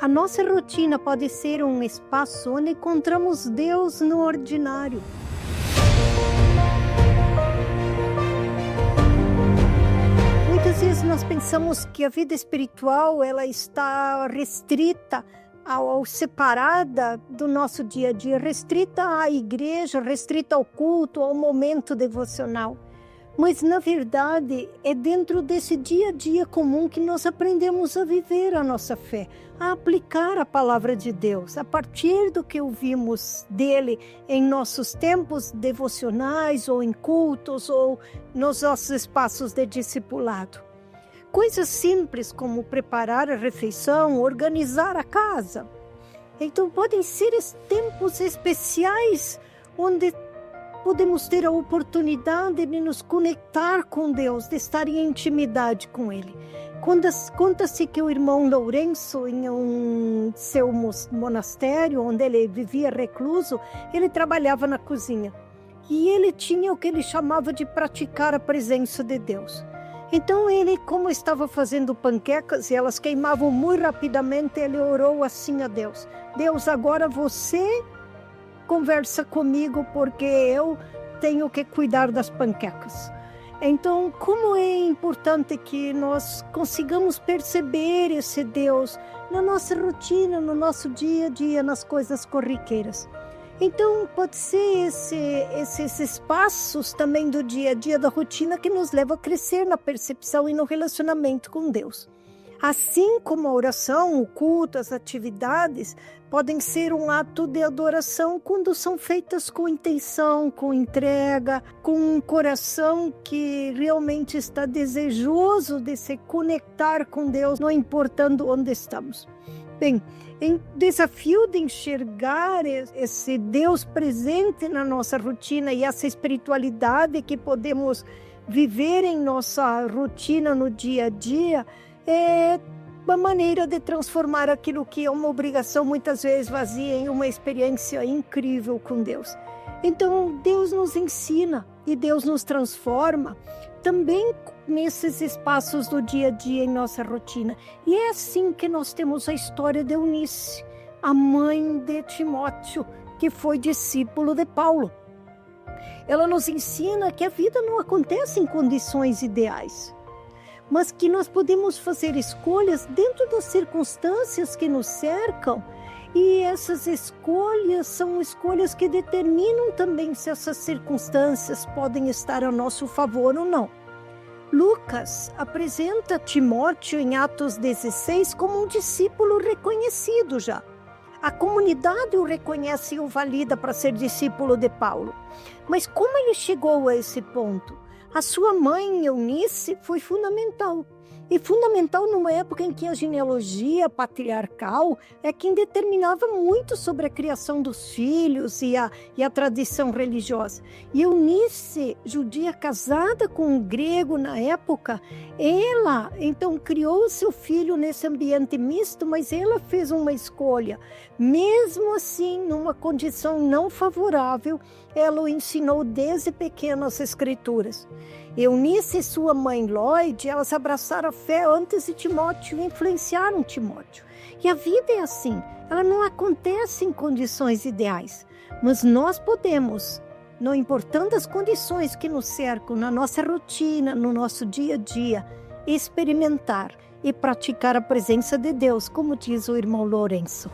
A nossa rotina pode ser um espaço onde encontramos Deus no ordinário. Muitas vezes nós pensamos que a vida espiritual ela está restrita ou separada do nosso dia a dia, restrita à igreja, restrita ao culto, ao momento devocional. Mas, na verdade, é dentro desse dia a dia comum que nós aprendemos a viver a nossa fé, a aplicar a palavra de Deus, a partir do que ouvimos dele em nossos tempos devocionais, ou em cultos, ou nos nossos espaços de discipulado. Coisas simples como preparar a refeição, organizar a casa. Então, podem ser tempos especiais onde podemos ter a oportunidade de nos conectar com Deus, de estar em intimidade com Ele. Conta-se que o irmão Lourenço, em seu monastério, onde ele vivia recluso, ele trabalhava na cozinha. E ele tinha o que ele chamava de praticar a presença de Deus. Então ele, como estava fazendo panquecas e elas queimavam muito rapidamente, ele orou assim a Deus: Deus, agora você conversa comigo porque eu tenho que cuidar das panquecas. Então, como é importante que nós consigamos perceber esse Deus na nossa rotina, no nosso dia a dia, nas coisas corriqueiras. Então, pode ser esses espaços também do dia a dia, da rotina, que nos levam a crescer na percepção e no relacionamento com Deus. Assim como a oração, o culto, as atividades podem ser um ato de adoração quando são feitas com intenção, com entrega, com um coração que realmente está desejoso de se conectar com Deus, não importando onde estamos. Bem, o desafio de enxergar esse Deus presente na nossa rotina e essa espiritualidade que podemos viver em nossa rotina no dia a dia é uma maneira de transformar aquilo que é uma obrigação muitas vezes vazia em uma experiência incrível com Deus. Então Deus nos ensina e Deus nos transforma também nesses espaços do dia a dia em nossa rotina. E é assim que nós temos a história de Eunice, a mãe de Timóteo, que foi discípulo de Paulo. Ela nos ensina que a vida não acontece em condições ideais, mas que nós podemos fazer escolhas dentro das circunstâncias que nos cercam, e essas escolhas são escolhas que determinam também se essas circunstâncias podem estar a nosso favor ou não. Lucas apresenta Timóteo em Atos 16 como um discípulo reconhecido já. A comunidade o reconhece e o valida para ser discípulo de Paulo. Mas como ele chegou a esse ponto? A sua mãe, Eunice, foi fundamental. E fundamental numa época em que a genealogia patriarcal é quem determinava muito sobre a criação dos filhos e a tradição religiosa. E Eunice, judia casada com um grego na época, ela então criou seu filho nesse ambiente misto, mas ela fez uma escolha. Mesmo assim, numa condição não favorável, ela o ensinou desde pequeno as escrituras. Eunice e sua mãe Lloyd, elas abraçaram a fé antes de Timóteo e influenciaram Timóteo. E a vida é assim, ela não acontece em condições ideais, mas nós podemos, não importando as condições que nos cercam, na nossa rotina, no nosso dia a dia, experimentar e praticar a presença de Deus, como diz o irmão Lourenço.